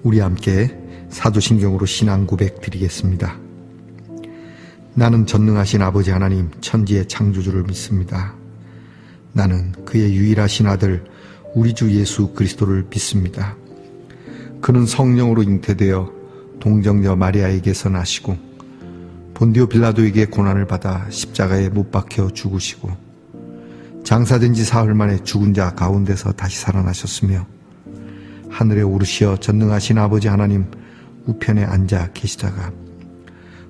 우리 함께 사도신경으로 신앙 고백 드리겠습니다. 나는 전능하신 아버지 하나님 천지의 창조주를 믿습니다. 나는 그의 유일하신 아들 우리 주 예수 그리스도를 믿습니다. 그는 성령으로 잉태되어 동정녀 마리아에게서 나시고 본디오 빌라도에게 고난을 받아 십자가에 못 박혀 죽으시고 장사된 지 사흘 만에 죽은 자 가운데서 다시 살아나셨으며 하늘에 오르시어 전능하신 아버지 하나님 우편에 앉아 계시다가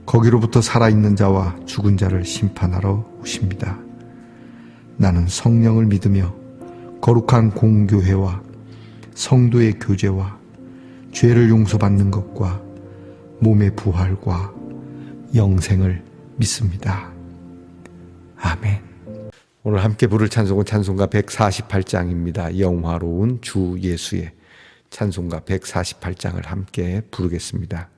거기로부터 살아있는 자와 죽은 자를 심판하러 오십니다. 나는 성령을 믿으며 거룩한 공교회와 성도의 교제와 죄를 용서받는 것과 몸의 부활과 영생을 믿습니다. 아멘. 오늘 함께 부를 찬송은 찬송가 148장입니다. 영화로운 주 예수의 찬송가 148장을 함께 부르겠습니다.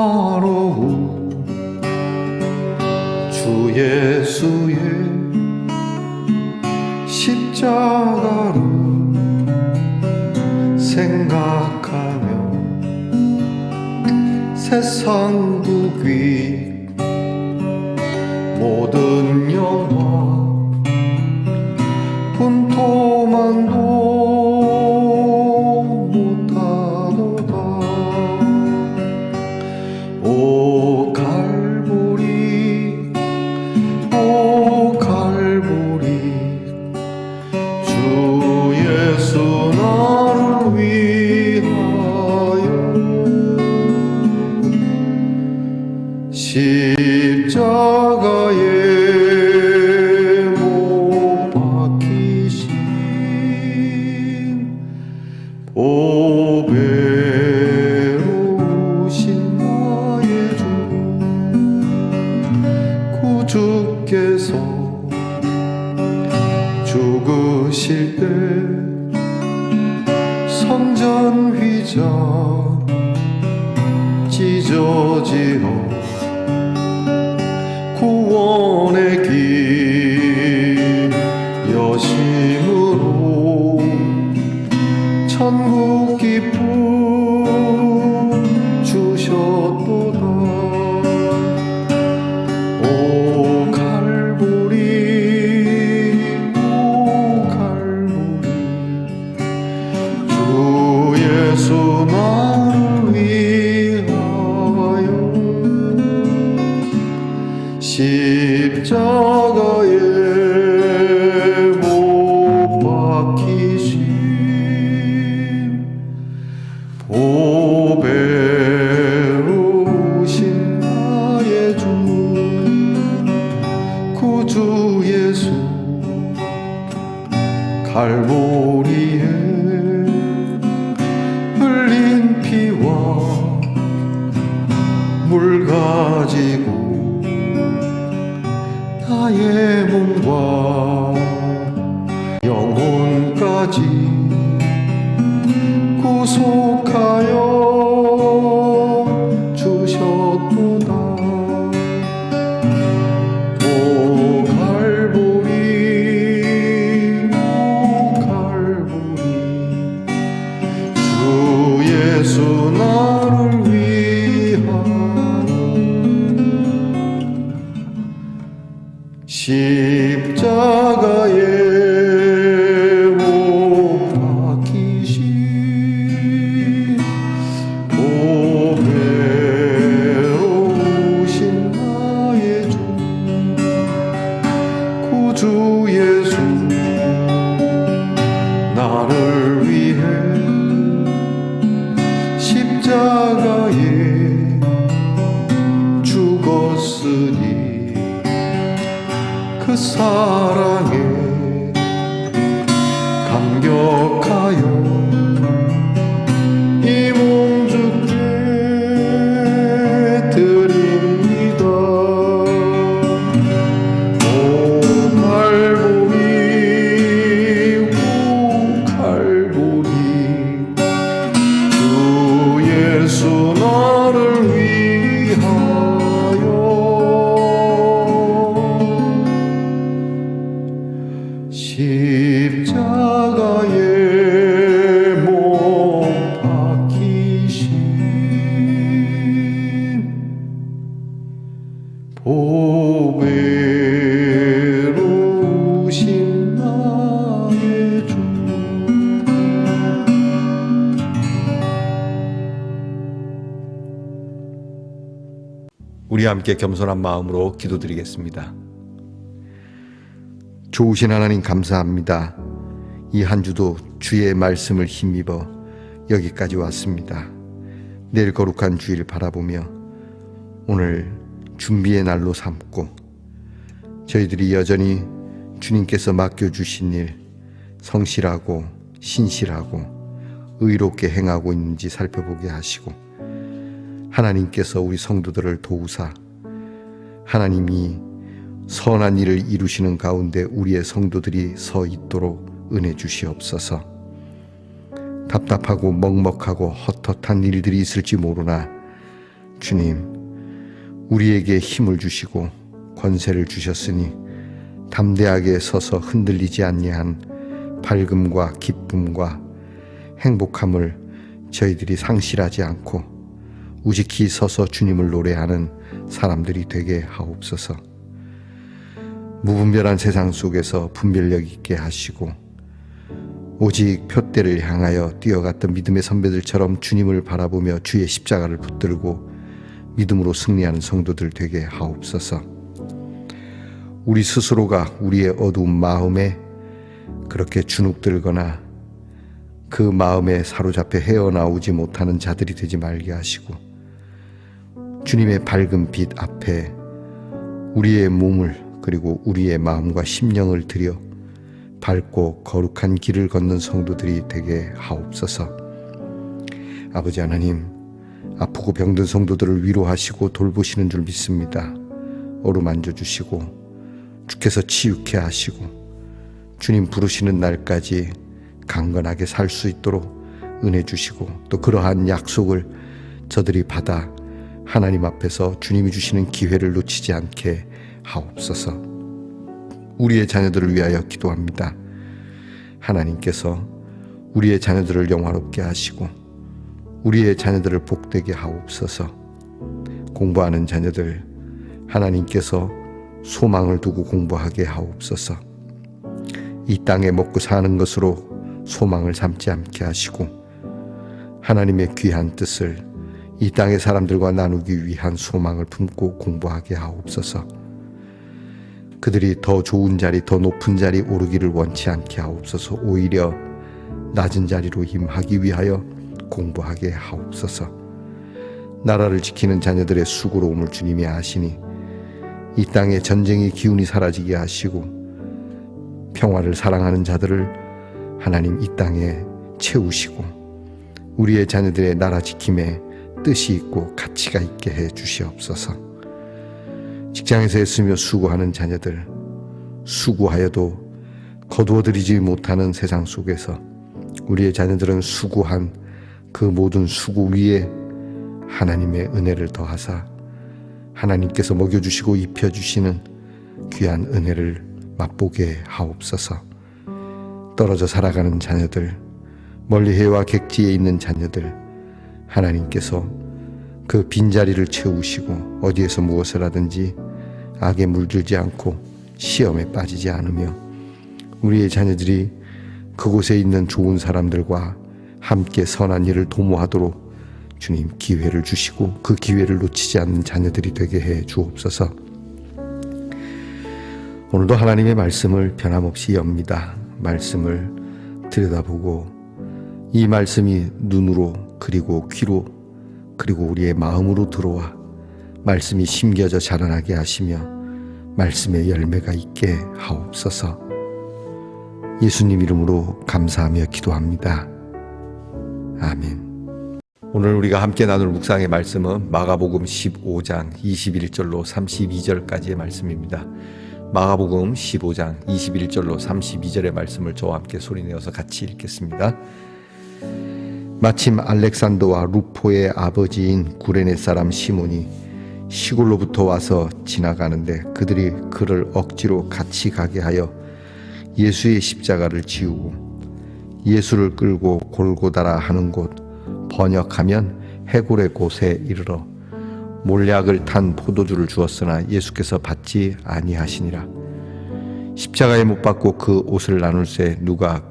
영화로운 주 예수의 십자가를 생각하며 세상 부귀 모든 영화 분토만도 못하도다. 오 갈보리 오 갈보리 주 예수 나를 위하여 십자가에 못 박히신 보배로우신 나의 주 구주께서 죽으실 때 성전 휘장 찢어지어 구원의 길 여심으로 천국 기쁨 주셨도다. 오 갈보리 오 갈보리 주 예수 나를 위하여 십자가에 못 박히신 보배로우신 나의 주 구주 예수 갈보리에 흘린 피와 물 가지고 나의 몸과 영혼까지 구속하여 주셨도다. 오 갈보리 오 갈보리 주 예수 나를 위하여 십자가에 못 박히신 십자가에 못 박히신 보배로우신 나의 주. 우리 함께 겸손한 마음으로 기도드리겠습니다. 좋으신 하나님 감사합니다. 이 한 주도 주의 말씀을 힘입어 여기까지 왔습니다. 내일 거룩한 주일 바라보며 오늘 준비의 날로 삼고 저희들이 여전히 주님께서 맡겨주신 일 성실하고 신실하고 의롭게 행하고 있는지 살펴보게 하시고 하나님께서 우리 성도들을 도우사 하나님이 선한 일을 이루시는 가운데 우리의 성도들이 서 있도록 은혜 주시옵소서. 답답하고 먹먹하고 헛헛한 일들이 있을지 모르나 주님, 우리에게 힘을 주시고 권세를 주셨으니 담대하게 서서 흔들리지 아니한 밝음과 기쁨과 행복함을 저희들이 상실하지 않고 우직히 서서 주님을 노래하는 사람들이 되게 하옵소서. 무분별한 세상 속에서 분별력 있게 하시고 오직 표대를 향하여 뛰어갔던 믿음의 선배들처럼 주님을 바라보며 주의 십자가를 붙들고 믿음으로 승리하는 성도들 되게 하옵소서. 우리 스스로가 우리의 어두운 마음에 그렇게 주눅들거나 그 마음에 사로잡혀 헤어나오지 못하는 자들이 되지 말게 하시고 주님의 밝은 빛 앞에 우리의 몸을 그리고 우리의 마음과 심령을 들여 밝고 거룩한 길을 걷는 성도들이 되게 하옵소서. 아버지 하나님, 아프고 병든 성도들을 위로하시고 돌보시는 줄 믿습니다. 어루만져 주시고 주께서 치유케 하시고 주님 부르시는 날까지 강건하게 살 수 있도록 은혜 주시고 또 그러한 약속을 저들이 받아 하나님 앞에서 주님이 주시는 기회를 놓치지 않게 하옵소서. 우리의 자녀들을 위하여 기도합니다. 하나님께서 우리의 자녀들을 영화롭게 하시고 우리의 자녀들을 복되게 하옵소서. 공부하는 자녀들 하나님께서 소망을 두고 공부하게 하옵소서. 이 땅에 먹고 사는 것으로 소망을 삼지 않게 하시고 하나님의 귀한 뜻을 이 땅의 사람들과 나누기 위한 소망을 품고 공부하게 하옵소서. 그들이 더 좋은 자리, 더 높은 자리 오르기를 원치 않게 하옵소서. 오히려 낮은 자리로 임하기 위하여 공부하게 하옵소서. 나라를 지키는 자녀들의 수고로움을 주님이 아시니 이 땅에 전쟁의 기운이 사라지게 하시고 평화를 사랑하는 자들을 하나님 이 땅에 채우시고 우리의 자녀들의 나라 지킴에 뜻이 있고 가치가 있게 해 주시옵소서. 직장에서 애쓰며 수고하는 자녀들, 수고하여도 거두어들이지 못하는 세상 속에서 우리의 자녀들은 수고한 그 모든 수고 위에 하나님의 은혜를 더하사 하나님께서 먹여주시고 입혀주시는 귀한 은혜를 맛보게 하옵소서. 떨어져 살아가는 자녀들, 멀리 해와 객지에 있는 자녀들, 하나님께서 그 빈자리를 채우시고 어디에서 무엇을 하든지 악에 물들지 않고 시험에 빠지지 않으며 우리의 자녀들이 그곳에 있는 좋은 사람들과 함께 선한 일을 도모하도록 주님 기회를 주시고 그 기회를 놓치지 않는 자녀들이 되게 해 주옵소서. 오늘도 하나님의 말씀을 변함없이 엽니다. 말씀을 들여다보고 이 말씀이 눈으로 그리고 귀로 그리고 우리의 마음으로 들어와 말씀이 심겨져 자라나게 하시며 말씀의 열매가 있게 하옵소서. 예수님 이름으로 감사하며 기도합니다. 아멘. 오늘 우리가 함께 나눌 묵상의 말씀은 마가복음 15장 21절로 32절까지의 말씀입니다. 마가복음 15장 21절로 32절의 말씀을 저와 함께 소리내어서 같이 읽겠습니다. 마침 알렉산더와 루포의 아버지인 구레네 사람 시몬이 시골로부터 와서 지나가는데 그들이 그를 억지로 같이 가게 하여 예수의 십자가를 지우고 예수를 끌고 골고다라 하는 곳, 번역하면 해골의 곳에 이르러 몰약을 탄 포도주를 주었으나 예수께서 받지 아니하시니라. 십자가에 못 박고 그 옷을 나눌새 누가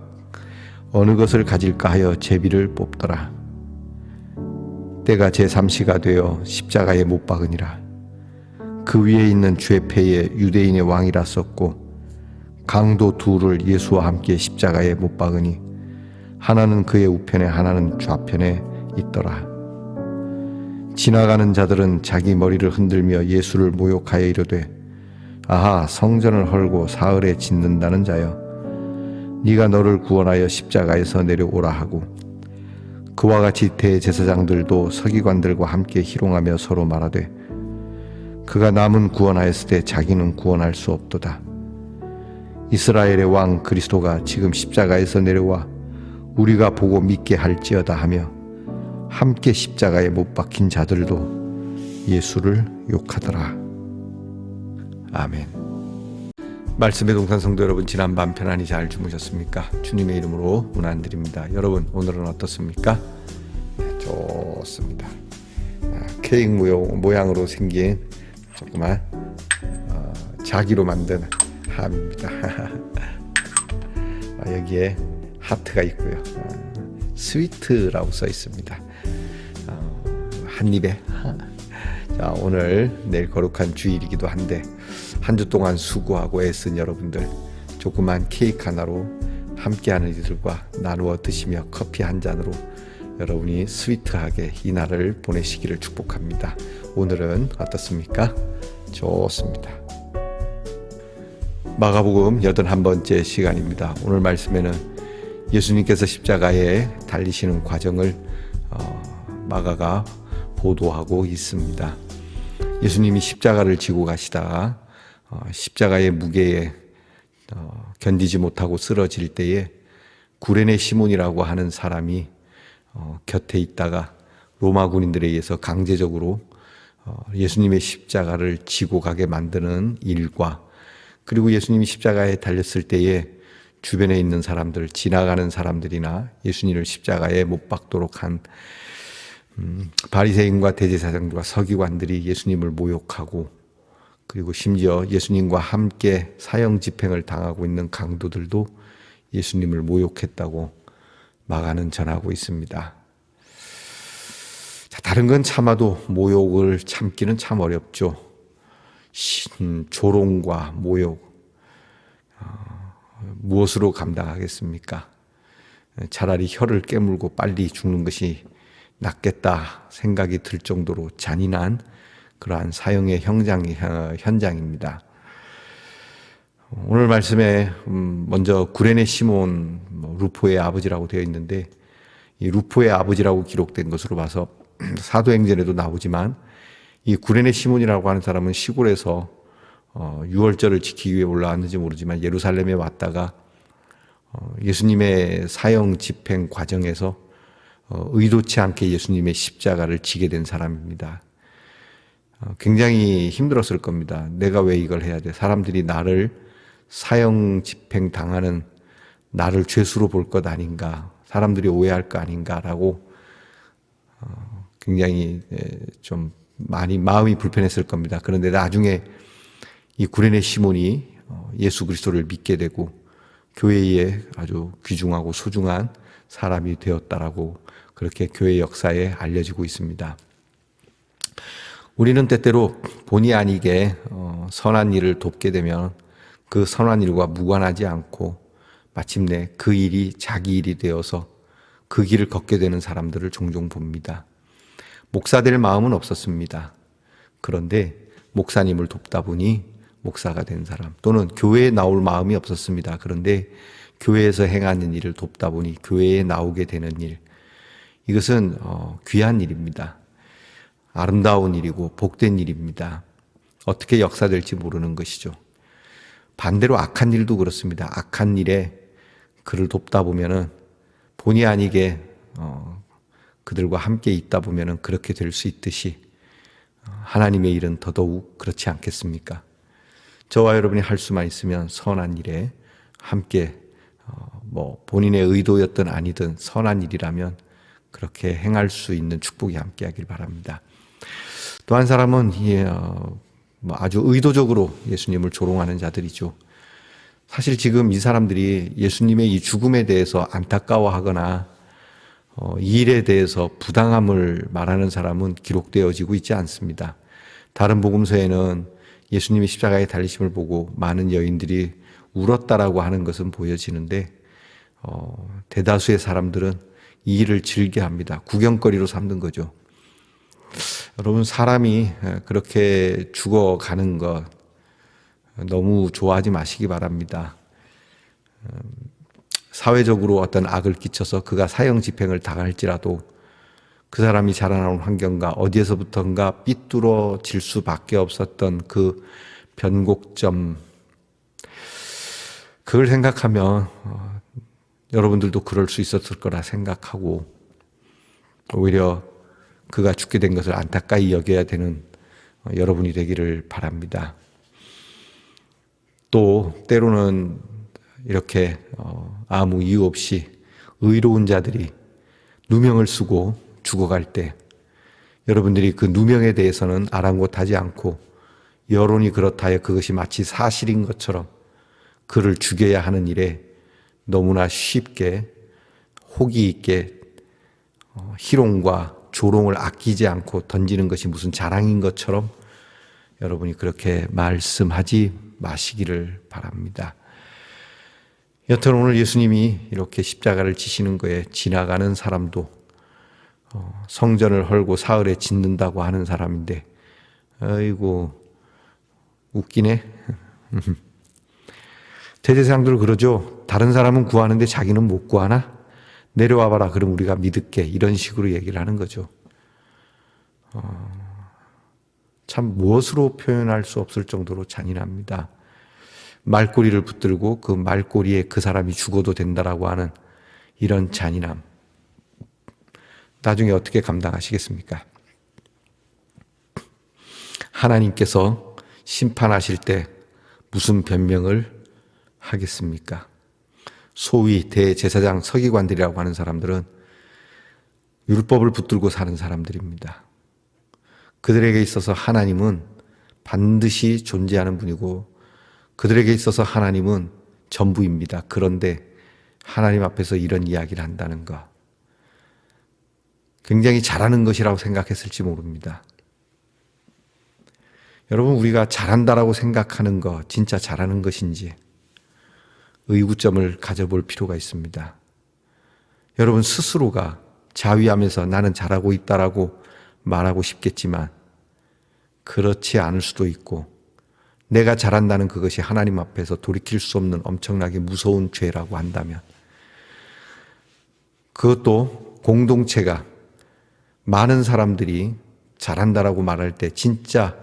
어느 것을 가질까 하여 제비를 뽑더라. 때가 제3시가 되어 십자가에 못 박으니라. 그 위에 있는 죄패에 유대인의 왕이라 썼고 강도 둘을 예수와 함께 십자가에 못 박으니 하나는 그의 우편에 하나는 좌편에 있더라. 지나가는 자들은 자기 머리를 흔들며 예수를 모욕하여 이르되 아하, 성전을 헐고 사흘에 짓는다는 자여, 네가 너를 구원하여 십자가에서 내려오라 하고, 그와 같이 대제사장들도 서기관들과 함께 희롱하며 서로 말하되 그가 남은 구원하였을 때 자기는 구원할 수 없도다. 이스라엘의 왕 그리스도가 지금 십자가에서 내려와 우리가 보고 믿게 할지어다 하며 함께 십자가에 못 박힌 자들도 예수를 욕하더라. 아멘. 말씀의 동산 성도 여러분, 지난밤 편안히 잘 주무셨습니까? 주님의 이름으로 문안드립니다. 여러분, 오늘은 어떻습니까? 좋습니다. 케이크 모양으로 생긴 조그만 자기로 만든 함입니다. 여기에 하트가 있고요. 스위트라고 써 있습니다. 한 입에. 자, 오늘 내일 거룩한 주일이기도 한데 한 주 동안 수고하고 애쓴 여러분들, 조그만 케이크 하나로 함께하는 이들과 나누어 드시며 커피 한 잔으로 여러분이 스위트하게 이 날을 보내시기를 축복합니다. 오늘은 어떻습니까? 좋습니다. 마가복음 81번째 시간입니다. 오늘 말씀에는 예수님께서 십자가에 달리시는 과정을 마가가 보도하고 있습니다. 예수님이 십자가를 지고 가시다가 십자가의 무게에 견디지 못하고 쓰러질 때에 구레네 시몬이라고 하는 사람이 곁에 있다가 로마 군인들에 의해서 강제적으로 예수님의 십자가를 지고 가게 만드는 일과, 그리고 예수님이 십자가에 달렸을 때에 주변에 있는 사람들, 지나가는 사람들이나 예수님을 십자가에 못 박도록 한 바리새인과 대제사장들과 서기관들이 예수님을 모욕하고, 그리고 심지어 예수님과 함께 사형 집행을 당하고 있는 강도들도 예수님을 모욕했다고 마가는 전하고 있습니다. 자, 다른 건 참아도 모욕을 참기는 참 어렵죠. 조롱과 모욕, 무엇으로 감당하겠습니까? 차라리 혀를 깨물고 빨리 죽는 것이 낫겠다 생각이 들 정도로 잔인한 그러한 사형의 현장입니다. 오늘 말씀에 먼저 구레네 시몬, 루포의 아버지라고 되어 있는데, 이 루포의 아버지라고 기록된 것으로 봐서 사도행전에도 나오지만, 이 구레네 시몬이라고 하는 사람은 시골에서 유월절을 지키기 위해 올라왔는지 모르지만 예루살렘에 왔다가 예수님의 사형 집행 과정에서 의도치 않게 예수님의 십자가를 지게 된 사람입니다. 굉장히 힘들었을 겁니다. 내가 왜 이걸 해야 돼? 사람들이 나를 사형 집행 당하는 나를 죄수로 볼 것 아닌가? 사람들이 오해할 거 아닌가라고 굉장히 좀 많이 마음이 불편했을 겁니다. 그런데 나중에 이 구레네 시몬이 예수 그리스도를 믿게 되고 교회에 아주 귀중하고 소중한 사람이 되었다라고 그렇게 교회 역사에 알려지고 있습니다. 우리는 때때로 본의 아니게 선한 일을 돕게 되면 그 선한 일과 무관하지 않고 마침내 그 일이 자기 일이 되어서 그 길을 걷게 되는 사람들을 종종 봅니다. 목사 될 마음은 없었습니다. 그런데 목사님을 돕다 보니 목사가 된 사람, 또는 교회에 나올 마음이 없었습니다. 그런데 교회에서 행하는 일을 돕다 보니 교회에 나오게 되는 일, 이것은 귀한 일입니다. 아름다운 일이고 복된 일입니다. 어떻게 역사될지 모르는 것이죠. 반대로 악한 일도 그렇습니다. 악한 일에 그를 돕다 보면은 본의 아니게 그들과 함께 있다 보면은 그렇게 될 수 있듯이 하나님의 일은 더더욱 그렇지 않겠습니까? 저와 여러분이 할 수만 있으면 선한 일에 함께 본인의 의도였든 아니든 선한 일이라면 그렇게 행할 수 있는 축복이 함께하길 바랍니다. 또 한 사람은 아주 의도적으로 예수님을 조롱하는 자들이죠. 사실 지금 이 사람들이 예수님의 이 죽음에 대해서 안타까워하거나 이 일에 대해서 부당함을 말하는 사람은 기록되어지고 있지 않습니다. 다른 복음서에는 예수님이 십자가에 달리심을 보고 많은 여인들이 울었다라고 하는 것은 보여지는데 대다수의 사람들은 이 일을 즐겨합니다. 구경거리로 삼는 거죠. 여러분, 사람이 그렇게 죽어가는 것 너무 좋아하지 마시기 바랍니다. 사회적으로 어떤 악을 끼쳐서 그가 사형 집행을 당할지라도 그 사람이 자라나온 환경과 어디에서부턴가 삐뚤어질 수밖에 없었던 그 변곡점, 그걸 생각하면 여러분들도 그럴 수 있었을 거라 생각하고 오히려 그가 죽게 된 것을 안타까이 여겨야 되는 여러분이 되기를 바랍니다. 또 때로는 이렇게 아무 이유 없이 의로운 자들이 누명을 쓰고 죽어갈 때 여러분들이 그 누명에 대해서는 아랑곳하지 않고 여론이 그렇다여 그것이 마치 사실인 것처럼 그를 죽여야 하는 일에 너무나 쉽게 호기 있게 희롱과 조롱을 아끼지 않고 던지는 것이 무슨 자랑인 것처럼 여러분이 그렇게 말씀하지 마시기를 바랍니다. 여튼 오늘 예수님이 이렇게 십자가를 지시는 거에 지나가는 사람도 성전을 헐고 사흘에 짓는다고 하는 사람인데 아이고 웃기네. 대제사장들 그러죠. 다른 사람은 구하는데 자기는 못 구하나? 내려와봐라. 그럼 우리가 믿을게. 이런 식으로 얘기를 하는 거죠. 참 무엇으로 표현할 수 없을 정도로 잔인합니다. 말꼬리를 붙들고 그 말꼬리에 그 사람이 죽어도 된다라고 하는 이런 잔인함. 나중에 어떻게 감당하시겠습니까? 하나님께서 심판하실 때 무슨 변명을 하겠습니까? 소위 대제사장 서기관들이라고 하는 사람들은 율법을 붙들고 사는 사람들입니다. 그들에게 있어서 하나님은 반드시 존재하는 분이고 그들에게 있어서 하나님은 전부입니다. 그런데 하나님 앞에서 이런 이야기를 한다는 것, 굉장히 잘하는 것이라고 생각했을지 모릅니다. 여러분, 우리가 잘한다라고 생각하는 것 진짜 잘하는 것인지 의구점을 가져볼 필요가 있습니다. 여러분 스스로가 자위하면서 나는 잘하고 있다라고 말하고 싶겠지만 그렇지 않을 수도 있고 내가 잘한다는 그것이 하나님 앞에서 돌이킬 수 없는 엄청나게 무서운 죄라고 한다면 그것도 공동체가 많은 사람들이 잘한다라고 말할 때 진짜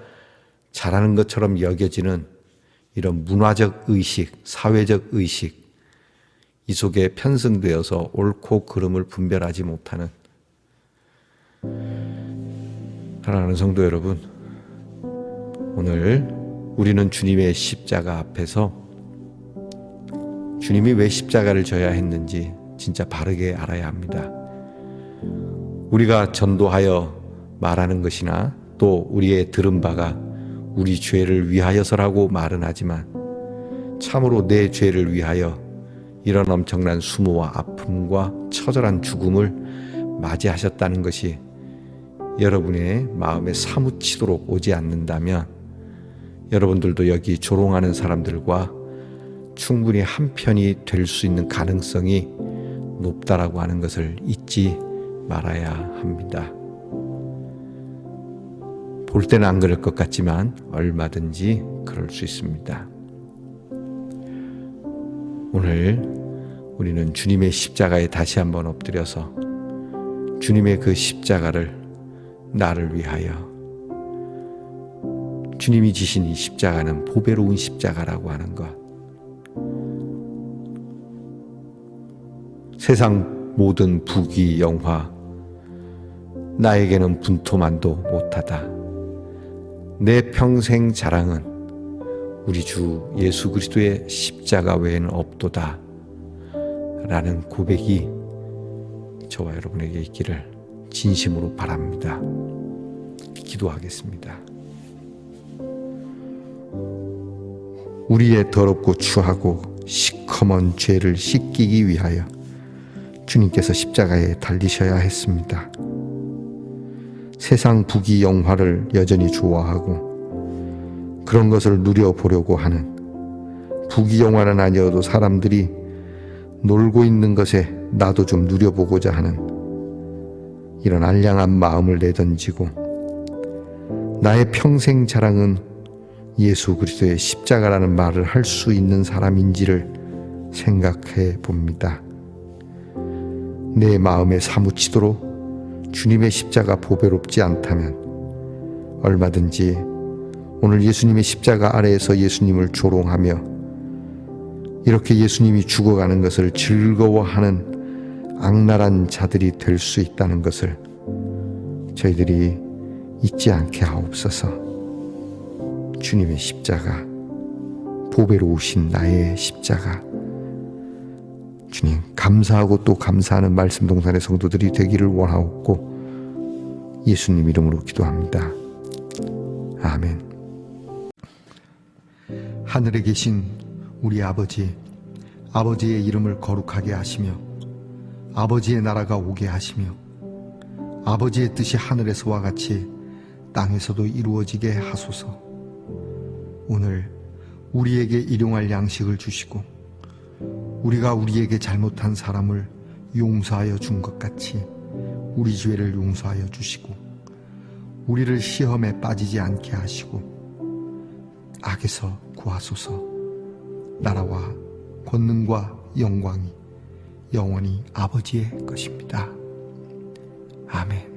잘하는 것처럼 여겨지는 이런 문화적 의식, 사회적 의식, 이 속에 편승되어서 옳고 그름을 분별하지 못하는 사랑하는 성도 여러분, 오늘 우리는 주님의 십자가 앞에서 주님이 왜 십자가를 져야 했는지 진짜 바르게 알아야 합니다. 우리가 전도하여 말하는 것이나 또 우리의 들은 바가 우리 죄를 위하여서라고 말은 하지만 참으로 내 죄를 위하여 이런 엄청난 수모와 아픔과 처절한 죽음을 맞이하셨다는 것이 여러분의 마음에 사무치도록 오지 않는다면 여러분들도 여기 조롱하는 사람들과 충분히 한편이 될 수 있는 가능성이 높다라고 하는 것을 잊지 말아야 합니다. 볼 때는 안 그럴 것 같지만 얼마든지 그럴 수 있습니다. 오늘 우리는 주님의 십자가에 다시 한번 엎드려서 주님의 그 십자가를 나를 위하여, 주님이 지신 이 십자가는 보배로운 십자가라고 하는 것, 세상 모든 부귀 영화 나에게는 분토만도 못하다. 내 평생 자랑은 우리 주 예수 그리스도의 십자가 외에는 없도다 라는 고백이 저와 여러분에게 있기를 진심으로 바랍니다. 기도하겠습니다. 우리의 더럽고 추하고 시커먼 죄를 씻기기 위하여 주님께서 십자가에 달리셔야 했습니다. 세상 부귀 영화를 여전히 좋아하고 그런 것을 누려보려고 하는, 부귀 영화는 아니어도 사람들이 놀고 있는 것에 나도 좀 누려보고자 하는 이런 알량한 마음을 내던지고 나의 평생 자랑은 예수 그리스도의 십자가라는 말을 할 수 있는 사람인지를 생각해 봅니다. 내 마음에 사무치도록 주님의 십자가 보배롭지 않다면 얼마든지 오늘 예수님의 십자가 아래에서 예수님을 조롱하며 이렇게 예수님이 죽어가는 것을 즐거워하는 악랄한 자들이 될 수 있다는 것을 저희들이 잊지 않게 하옵소서. 주님의 십자가, 보배로우신 나의 십자가, 주님 감사하고 또 감사하는 말씀 동산의 성도들이 되기를 원하옵고 예수님 이름으로 기도합니다. 아멘. 하늘에 계신 우리 아버지, 아버지의 이름을 거룩하게 하시며 아버지의 나라가 오게 하시며 아버지의 뜻이 하늘에서와 같이 땅에서도 이루어지게 하소서. 오늘 우리에게 일용할 양식을 주시고 우리가 우리에게 잘못한 사람을 용서하여 준 것 같이 우리 죄를 용서하여 주시고 우리를 시험에 빠지지 않게 하시고 악에서 구하소서. 나라와 권능과 영광이 영원히 아버지의 것입니다. 아멘.